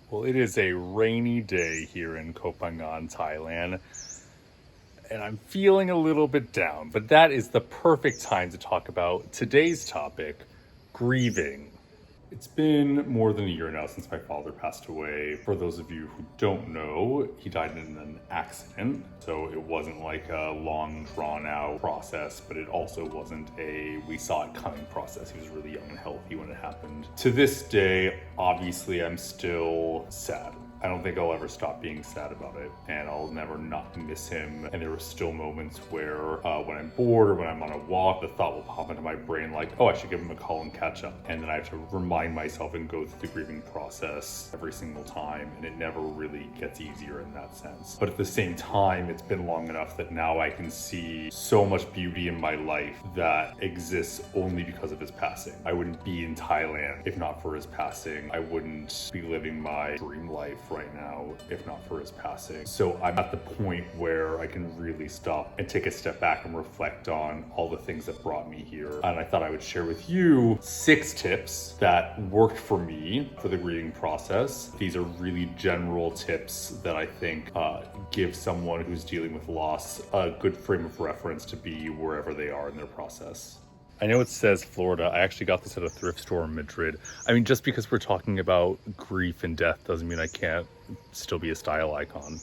Well, it is a rainy day here in Koh Phangan, Thailand, and I'm feeling a little bit down, but that is the perfect time to talk about today's topic, grieving. It's been more than a year now since my father passed away. For those of you who don't know, he died in an accident. So it wasn't like a long, drawn out process, but it also wasn't a we saw it coming process. He was really young and healthy when it happened. To this day, obviously, I'm still sad. I don't think I'll ever stop being sad about it, and I'll never not miss him. And there are still moments where when I'm bored or when I'm on a walk, the thought will pop into my brain like, oh, I should give him a call and catch up. And then I have to remind myself and go through the grieving process every single time, and it never really gets easier in that sense. But at the same time, it's been long enough that now I can see so much beauty in my life that exists only because of his passing. I wouldn't be in Thailand if not for his passing. I wouldn't be living my dream life right now if not for his passing. So I'm at the point where I can really stop and take a step back and reflect on all the things that brought me here. And I thought I would share with you 6 tips that worked for me for the grieving process. These are really general tips that I think give someone who's dealing with loss a good frame of reference to be wherever they are in their process. I know it says Florida. I actually got this at a thrift store in Madrid. I mean, just because we're talking about grief and death doesn't mean I can't still be a style icon.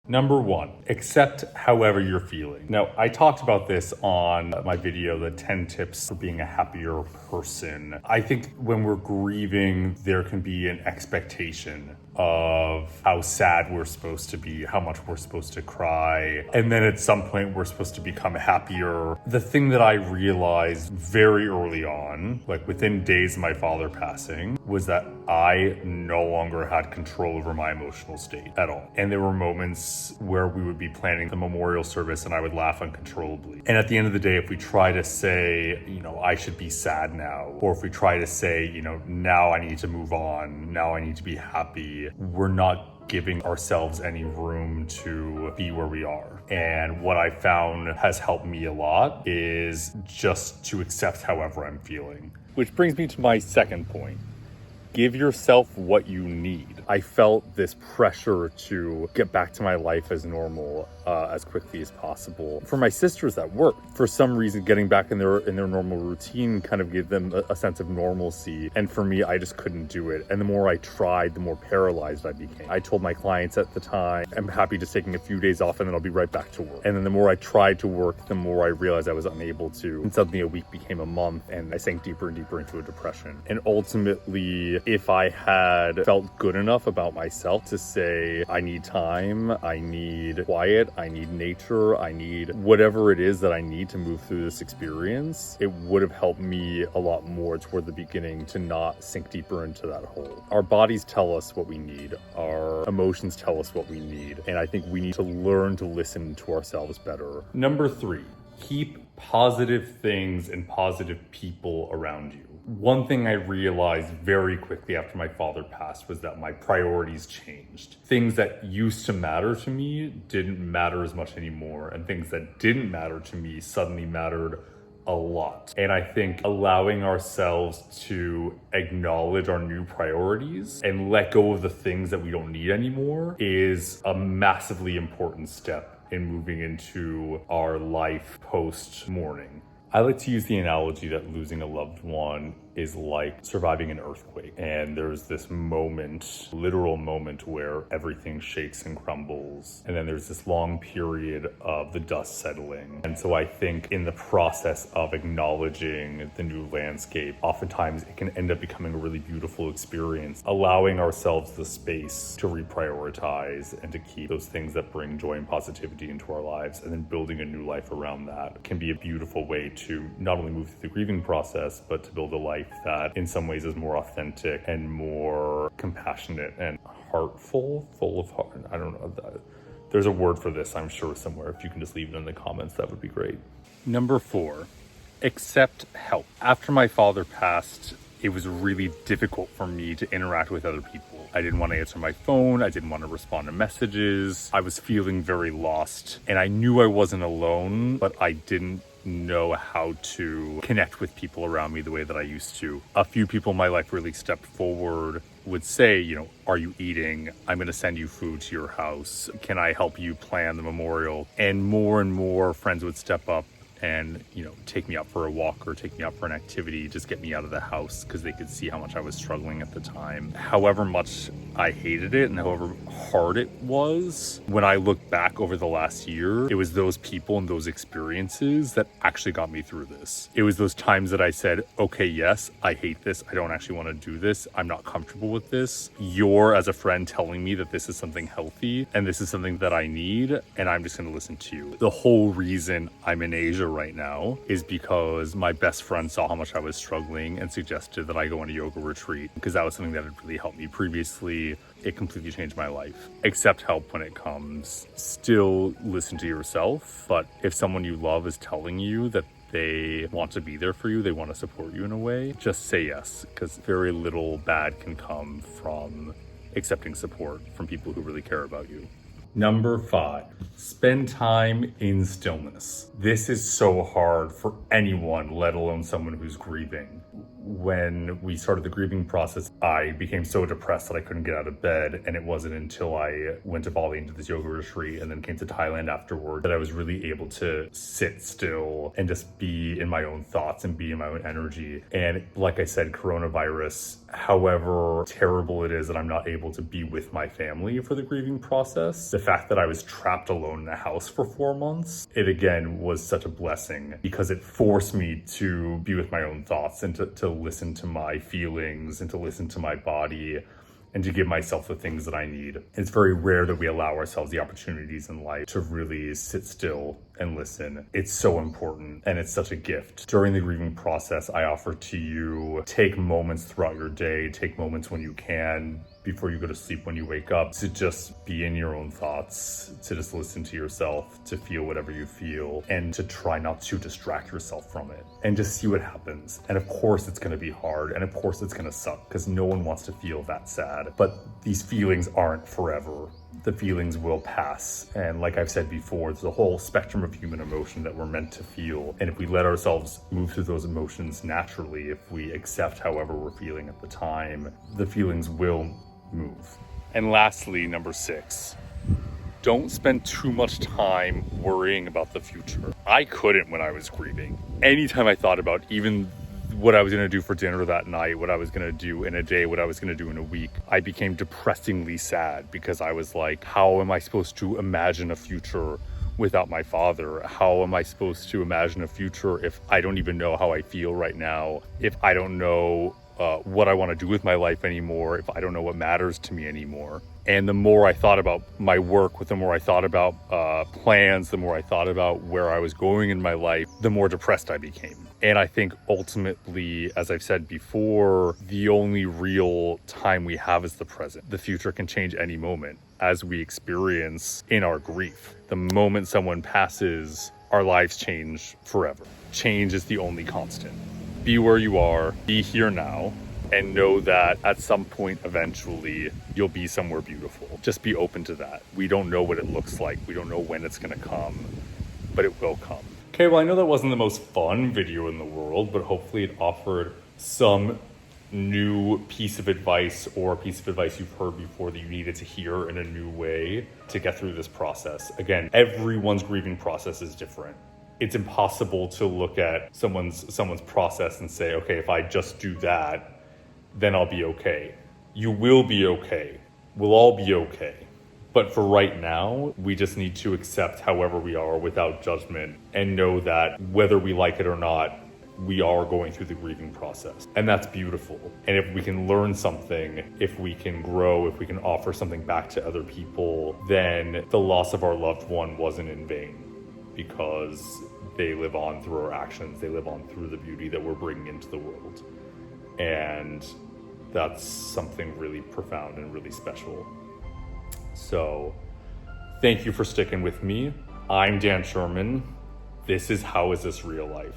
Number 1, accept however you're feeling. Now, I talked about this on my video, the 10 tips for being a happier person. I think when we're grieving, there can be an expectation of how sad we're supposed to be, how much we're supposed to cry. And then at some point, we're supposed to become happier. The thing that I realized very early on, like within days of my father passing, was that I no longer had control over my emotional state at all. And there were moments where we would be planning the memorial service and I would laugh uncontrollably. And at the end of the day, if we try to say, I should be sad now, or if we try to say, now I need to move on, now I need to be happy, we're not giving ourselves any room to be where we are. And what I found has helped me a lot is just to accept however I'm feeling. Which brings me to my second point. Give yourself what you need. I felt this pressure to get back to my life as normal as quickly as possible. For my sisters at work, for some reason, getting back in their normal routine kind of gave them a sense of normalcy. And for me, I just couldn't do it. And the more I tried, the more paralyzed I became. I told my clients at the time, I'm happy just taking a few days off and then I'll be right back to work. And then the more I tried to work, the more I realized I was unable to. And suddenly a week became a month and I sank deeper and deeper into a depression. And ultimately, if I had felt good enough about myself to say, I need time, I need quiet, I need nature, I need whatever it is that I need to move through this experience, it would have helped me a lot more toward the beginning to not sink deeper into that hole. Our bodies tell us what we need. Our emotions tell us what we need. And I think we need to learn to listen to ourselves better. Number 3, keep positive things and positive people around you. One thing I realized very quickly after my father passed was that my priorities changed. Things that used to matter to me didn't matter as much anymore, and things that didn't matter to me suddenly mattered a lot. And I think allowing ourselves to acknowledge our new priorities and let go of the things that we don't need anymore is a massively important step in moving into our life post-mourning. I like to use the analogy that losing a loved one is like surviving an earthquake. And there's this moment, literal moment, where everything shakes and crumbles. And then there's this long period of the dust settling. And so I think in the process of acknowledging the new landscape, oftentimes it can end up becoming a really beautiful experience, allowing ourselves the space to reprioritize and to keep those things that bring joy and positivity into our lives, and then building a new life around that can be a beautiful way to not only move through the grieving process, but to build a life that in some ways is more authentic and more compassionate and heartful, full of heart. I don't know. There's a word for this, I'm sure, somewhere. If you can just leave it in the comments, that would be great. Number 4, accept help. After my father passed, it was really difficult for me to interact with other people. I didn't want to answer my phone. I didn't want to respond to messages. I was feeling very lost, and I knew I wasn't alone, but I didn't know how to connect with people around me the way that I used to. A few people in my life really stepped forward, would say, you know, are you eating? I'm going to send you food to your house. Can I help you plan the memorial? And more friends would step up and, you know, take me out for a walk or take me out for an activity, just get me out of the house because they could see how much I was struggling at the time. However much I hated it and however hard it was, when I look back over the last year, it was those people and those experiences that actually got me through this. It was those times that I said, okay, yes, I hate this. I don't actually want to do this. I'm not comfortable with this. You're, as a friend, telling me that this is something healthy and this is something that I need, and I'm just going to listen to you. The whole reason I'm in Asia right now is because my best friend saw how much I was struggling and suggested that I go on a yoga retreat, because that was something that had really helped me previously. It completely changed my life. Accept help when it comes. Still listen to yourself, but if someone you love is telling you that they want to be there for you, they want to support you in a way, just say yes, because very little bad can come from accepting support from people who really care about you. Number 5, spend time in stillness. This is so hard for anyone, let alone someone who's grieving. When we started the grieving process, I became so depressed that I couldn't get out of bed, and it wasn't until I went to Bali into this yoga retreat and then came to Thailand afterward that I was really able to sit still and just be in my own thoughts and be in my own energy. And like I said, coronavirus, however terrible it is that I'm not able to be with my family for the grieving process, the fact that I was trapped alone in a house for 4 months, it again was such a blessing because it forced me to be with my own thoughts and to listen to my feelings and to listen to my body and to give myself the things that I need. It's very rare that we allow ourselves the opportunities in life to really sit still and listen. It's so important, and it's such a gift. During the grieving process, I offer to you, take moments throughout your day, take moments when you can, before you go to sleep, when you wake up, to just be in your own thoughts, to just listen to yourself, to feel whatever you feel, and to try not to distract yourself from it, and just see what happens. And of course it's gonna be hard, and of course it's gonna suck, because no one wants to feel that sad. But these feelings aren't forever. The feelings will pass. And like I've said before, there's a whole spectrum of human emotion that we're meant to feel. And if we let ourselves move through those emotions naturally, if we accept however we're feeling at the time, the feelings will move. And lastly, number 6, don't spend too much time worrying about the future. I couldn't when I was grieving. Anytime I thought about even what I was gonna do for dinner that night, what I was gonna do in a day, what I was gonna do in a week, I became depressingly sad because I was like, how am I supposed to imagine a future without my father? How am I supposed to imagine a future if I don't even know how I feel right now? If I don't know what I want to do with my life anymore, if I don't know what matters to me anymore. And the more I thought about my work, the more I thought about plans, the more I thought about where I was going in my life, the more depressed I became. And I think ultimately, as I've said before, the only real time we have is the present. The future can change any moment, as we experience in our grief. The moment someone passes, our lives change forever. Change is the only constant. Be where you are, be here now, and know that at some point eventually you'll be somewhere beautiful. Just be open to that. We don't know what it looks like. We don't know when it's gonna come, but it will come. Okay, well, I know that wasn't the most fun video in the world, but hopefully it offered some new piece of advice or a piece of advice you've heard before that you needed to hear in a new way to get through this process. Again, everyone's grieving process is different. It's impossible to look at someone's process and say, okay, if I just do that, then I'll be okay. You will be okay. We'll all be okay. But for right now, we just need to accept however we are without judgment and know that whether we like it or not, we are going through the grieving process. And that's beautiful. And if we can learn something, if we can grow, if we can offer something back to other people, then the loss of our loved one wasn't in vain, because they live on through our actions. They live on through the beauty that we're bringing into the world. And that's something really profound and really special. So thank you for sticking with me. I'm Dan Sherman. This is How Is This Real Life?